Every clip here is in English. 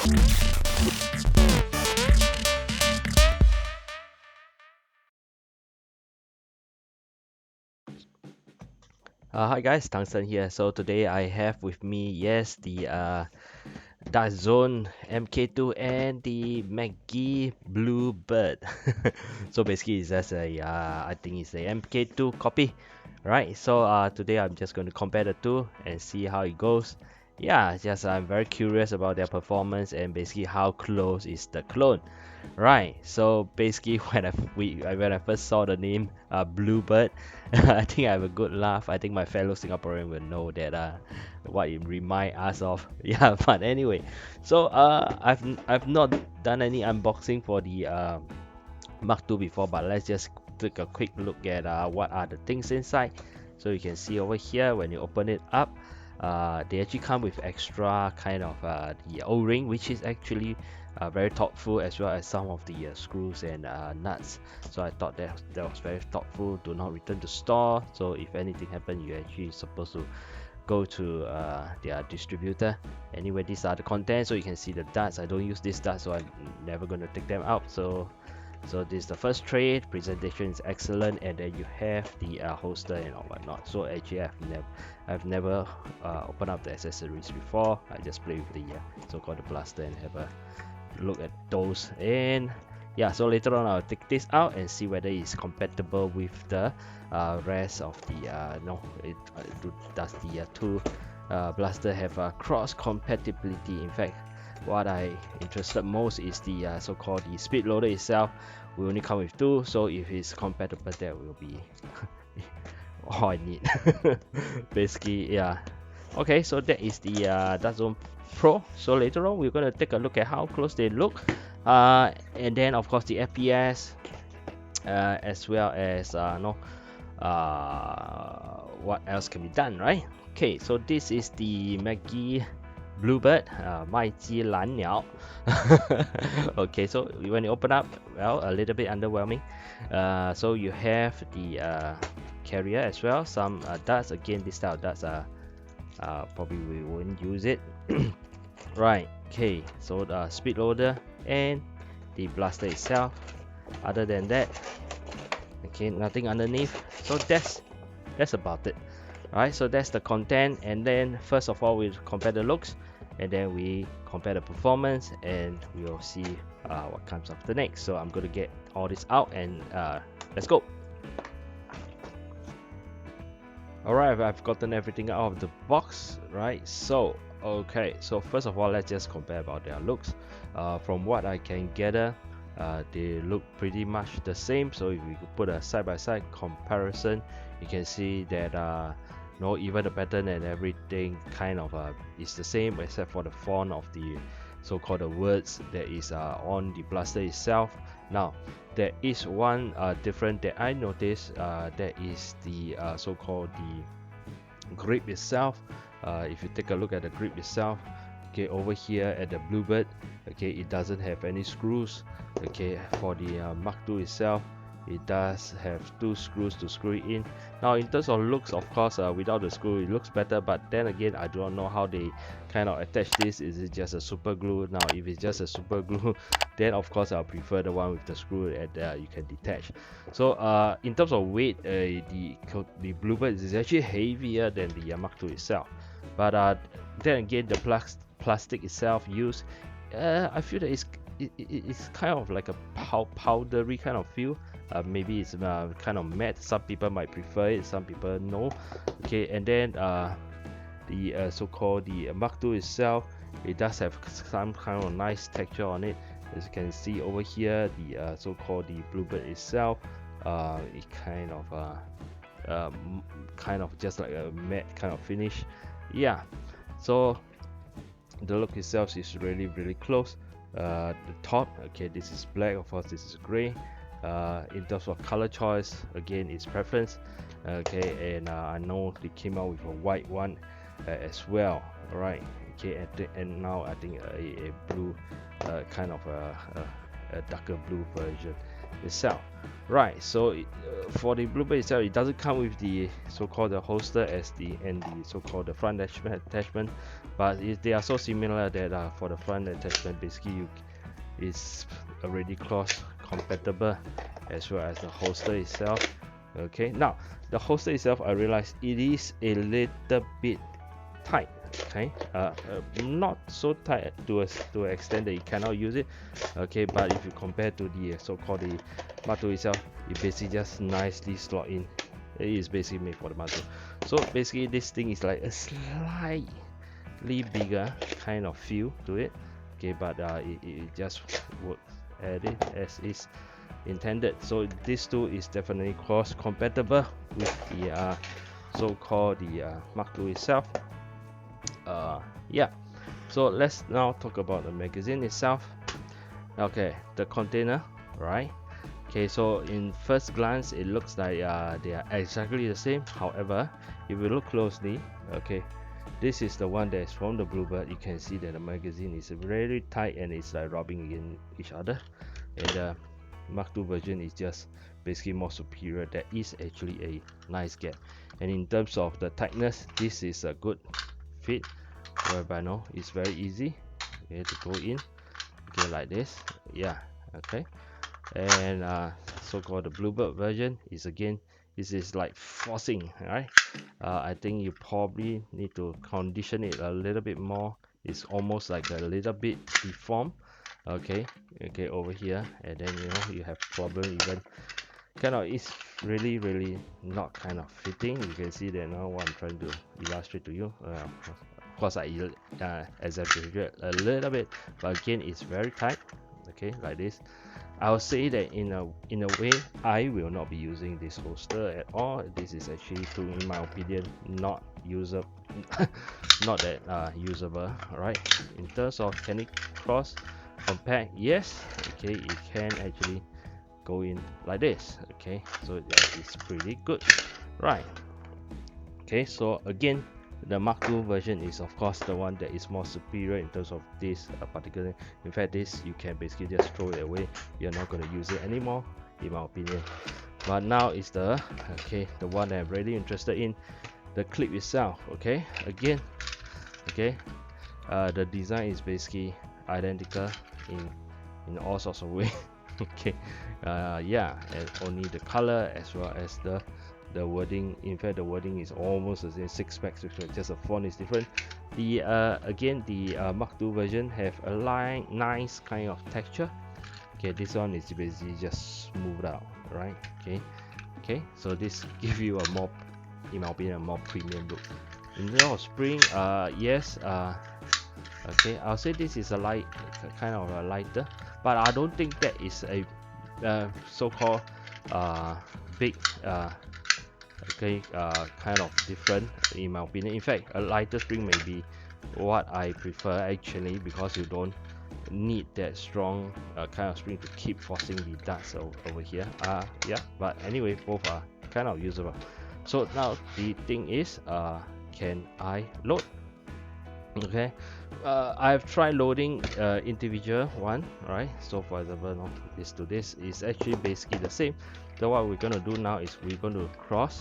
Hi guys, Tungsten here. So today I have with me, yes, the DartZone MK2 and the McGee BlueBird. So basically, it's just a, I think it's a MK2 copy, right? So today I'm just going to compare the two and see how it goes. Yeah, just I'm very curious about their performance and basically how close is the clone. Right, so basically when I first saw the name Bluebird, I think I have a good laugh. I think my fellow Singaporean will know that what it remind us of. Yeah, but anyway, so I've not done any unboxing for the Mark II before, but let's just take a quick look at what are the things inside. So you can see over here when you open it up, they actually come with extra kind of the O-ring, which is actually very thoughtful, as well as some of the screws and nuts. So I thought that was very thoughtful. Do not return to store. So if anything happens, you're actually supposed to go to their distributor. Anyway, these are the contents. So you can see the darts. I don't use this dart, so I'm never going to take them out. So this is the first tray. Presentation is excellent, and then you have the holster and all whatnot. So actually I've never opened up the accessories before. I just play with the so-called the blaster and have a look at those. And yeah, so later on I'll take this out and see whether it's compatible with the rest of the does the two blaster have cross compatibility. In fact, what I interested most is the so-called the speed loader itself. We only come with two, so if it's compatible, that will be all I need. Basically, yeah. Okay, so that is the DartZone Pro. So later on, we're gonna take a look at how close they look, and then of course the FPS, as well as what else can be done, right? Okay, so this is the McGee BlueBird, 麦基兰鸟. Okay, so when you open up, well, a little bit underwhelming. So you have the carrier as well, some darts. Again, this style darts are probably we won't use it. Right, okay, so the speed loader and the blaster itself. Other than that, okay, nothing underneath. So that's about it. Alright, so that's the content, and then first of all we compare the looks, and then we compare the performance, and we'll see what comes after next. So I'm gonna get all this out and let's go. Alright, I've gotten everything out of the box, right? So okay, so first of all, let's just compare about their looks. From what I can gather, they look pretty much the same. So if we could put a side-by-side comparison, you can see that even the pattern and everything kind of is the same, except for the font of the so-called the words that is on the blaster itself. Now there is one different that I noticed, that is the so-called the grip itself. If you take a look at the grip itself, okay, over here at the BlueBird, okay, it doesn't have any screws. Okay, for the Mark II itself, it does have two screws to screw it in. Now in terms of looks, of course, without the screw it looks better, but then again, I don't know how they kind of attach this. Is it just a super glue? Now if it's just a super glue, then of course I'll prefer the one with the screw that you can detach. So in terms of weight, the BlueBird is actually heavier than the Mark II itself, but then again, the plastic itself used, I feel that it's kind of like a powdery kind of feel. Maybe it's kind of matte. Some people might prefer it, some people no. Okay, and then the so-called the Mark II itself, it does have some kind of nice texture on it. As you can see over here, the so-called the BlueBird itself, it kind of just like a matte kind of finish. Yeah, so the look itself is really close. The top, okay, this is black, of course this is gray. In terms of color choice, again, it's preference. Okay, and I know they came out with a white one as well. All right, okay, and now I think a blue, kind of a darker blue version. itself. Right, so for the BlueBird itself, it doesn't come with the so-called the holster as the and the so-called the front attachment, but they are so similar that for the front attachment, basically it's already cross compatible as well as the holster itself. Okay, now the holster itself, I realize it is a little bit tight. Okay, not so tight to an extent that you cannot use it. Okay, but if you compare to the so-called the Mark II itself, it basically just nicely slot in. It is basically made for the Mark II. So basically this thing is like a slightly bigger kind of feel to it. Okay, but it just works at it as is intended. So this tool is definitely cross compatible with the so-called the Mark II itself. Yeah, so let's now talk about the magazine itself. Okay, the container, right? Okay, so in first glance it looks like they are exactly the same. However, if you look closely, okay, this is the one that is from the BlueBird. You can see that the magazine is very tight and it's like rubbing against each other, and the Mark II version is just basically more superior. That is actually a nice gap, and in terms of the tightness, this is a good fit, whereby now it's very easy, okay, to go in, okay, like this. Yeah, okay. And so-called the BlueBird version is again, this is like forcing, right? I think you probably need to condition it a little bit more. It's almost like a little bit deformed. Okay, over here, and then you have problem even kind of, it's really not kind of fitting. You can see that now what I'm trying to illustrate to you. Of course I exaggerate a little bit, but again it's very tight. Okay, like this. I'll say that in a way I will not be using this holster at all. This is actually, in my opinion, not usable. Not that usable. Alright, in terms of can it cross compact, yes. Okay, it can actually go in like this. Okay, so that is pretty good, right? Okay, so again, the Mark II version is of course the one that is more superior in terms of this particular. In fact, this you can basically just throw it away. You're not going to use it anymore, in my opinion. But now is the one that I'm really interested in, the clip itself. Okay, again, okay, the design is basically identical in all sorts of ways. Okay, yeah, and only the color as well as the wording. In fact, the wording is almost the same, 6 packs, just the font is different. The again, the Mark II version have a nice kind of texture. Okay, this one is basically just smoothed out, right? Okay, so this give you a more, in my opinion, a more premium look. In terms of spring, yes, okay, I'll say this is a light, kind of a lighter, but I don't think that is a so-called big kind of different, in my opinion. In fact, a lighter spring may be what I prefer actually, because you don't need that strong kind of spring to keep forcing the darts over here. Yeah, but anyway, both are kind of usable. So now the thing is, can I load? Okay, I've tried loading individual one, right? So for example, no, this to this is actually basically the same. So what we're going to do now is we're going to cross,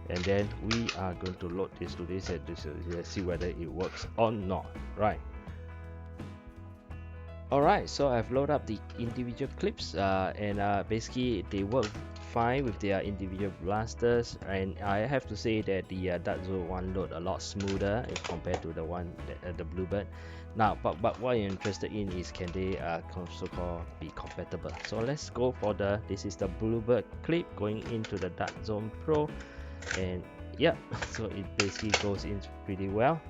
and then we are going to load this to this, and this, let's see whether it works or not, right? Alright, so I've loaded up the individual clips, and basically they work fine with their individual blasters, and I have to say that the DartZone one load a lot smoother compared to the one that, the BlueBird. Now, but what you're interested in is, can they so-called be compatible? So let's go for this is the BlueBird clip going into the DartZone Pro, and yeah, so it basically goes in pretty well.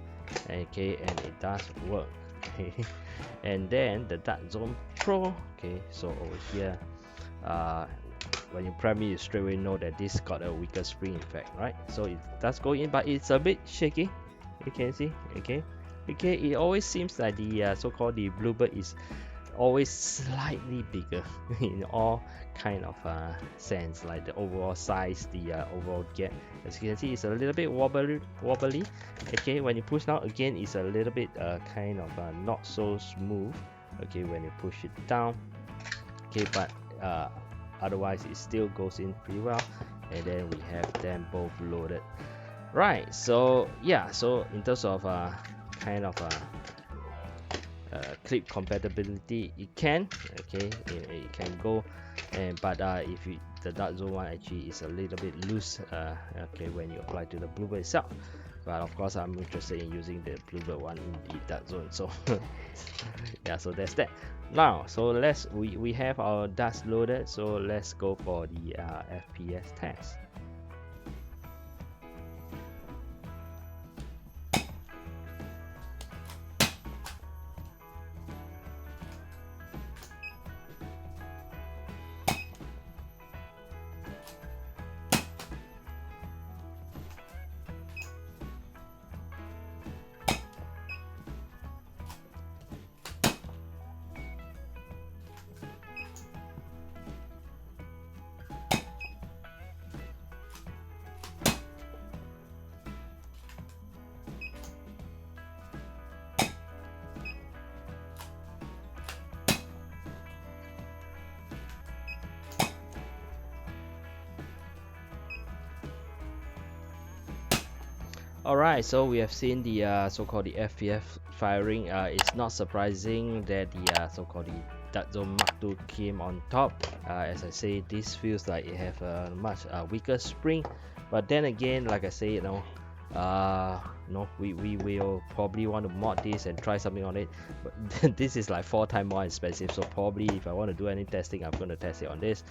Okay, and it does work. Okay, and then the DartZone Pro. Okay, so over here, when you prime it, you straight away know that this got a weaker spring effect, right? So it does go in, but it's a bit shaky. You can see, okay, it always seems like the so-called the BlueBird is always slightly bigger in all kind of sense, like the overall size, the overall gap. As you can see, it's a little bit wobbly. Okay, when you push down again, it's a little bit kind of not so smooth. Okay, when you push it down. Okay, but otherwise it still goes in pretty well. And then we have them both loaded. Right, so yeah, so in terms of kind of clip compatibility, it can, okay, it can go, and but if the DartZone one actually is a little bit loose, okay, when you apply to the BlueBird itself. But of course, I'm interested in using the BlueBird one in the DartZone, so yeah, so that's that. Now, so we have our darts loaded, so let's go for the FPS test. Alright, so we have seen the so-called the FPS firing. It's not surprising that the so-called the DartZone Mark II came on top. As I say, this feels like it have a much weaker spring. But then again, like I say, we will probably want to mod this and try something on it. But this is like 4 times more expensive, so probably if I want to do any testing, I'm going to test it on this.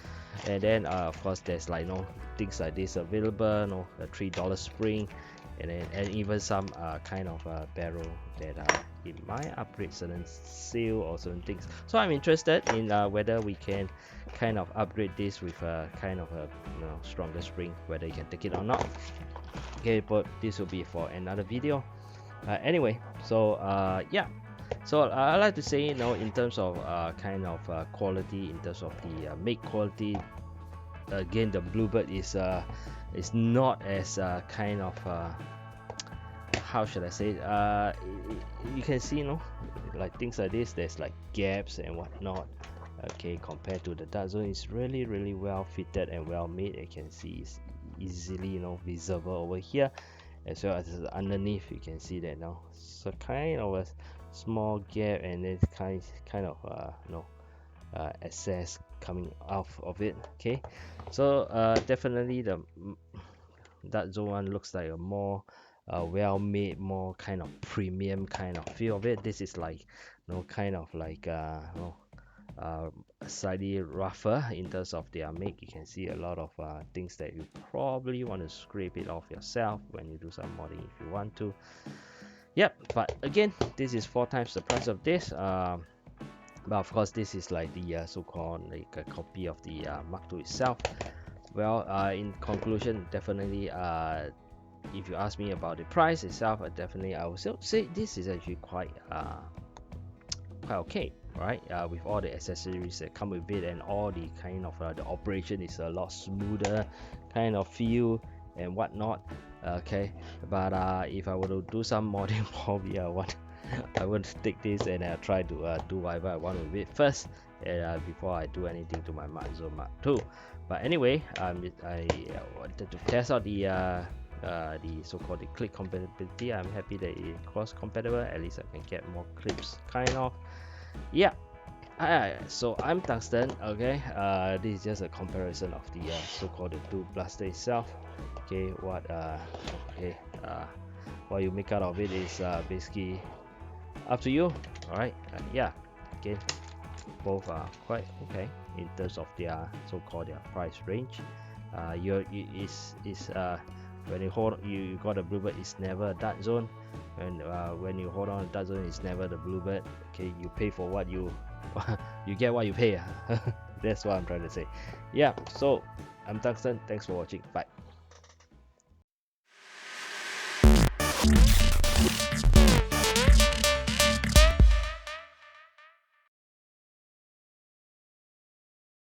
And then of course there's like things like this available, a $3 spring. And even some kind of barrel that it might upgrade certain seal or certain things. So I'm interested in whether we can kind of upgrade this with a kind of a stronger spring, whether you can take it or not. Okay, but this will be for another video. Anyway, so yeah, so I like to say, in terms of kind of quality, in terms of the make quality, again, the BlueBird is not as kind of how should I say it? You can see, like things like this, there's like gaps and whatnot, okay, compared to the DartZone. It's really well fitted and well made. You can see it's easily visible over here, as well as underneath. You can see that now, so kind of a small gap, and then kind of access coming out of it. Okay, so definitely the DartZone one looks like a more well made, more kind of premium kind of feel of it. This is like kind of like slightly rougher in terms of their make. You can see a lot of things that you probably want to scrape it off yourself when you do some modding if you want to. Yep, but again, this is 4 times the price of this. But of course, this is like the so-called like a copy of the Mark II itself. Well, in conclusion, definitely if you ask me about the price itself, definitely I would still say this is actually quite okay, right? With all the accessories that come with it, and all the kind of the operation is a lot smoother kind of feel and whatnot. Okay, but if I were to do some modding, probably I want to take this and try to do whatever I want with it first, and before I do anything to my DartZone Mark II. But anyway, I wanted to test out the so-called the clip compatibility. I'm happy that it cross compatible. At least I can get more clips, kind of. Yeah. So I'm Tungsten. Okay. This is just a comparison of the so-called the two blaster itself. Okay. What you make out of it is basically up to you. All right. Yeah. Again, both are quite okay in terms of their so-called their price range. When you got a BlueBird, it's never a DartZone. And when you hold on a DartZone, it's never the BlueBird. Okay, you pay for what you you get what you pay. That's what I'm trying to say. Yeah, so I'm Tungsten. Thanks for watching. Bye.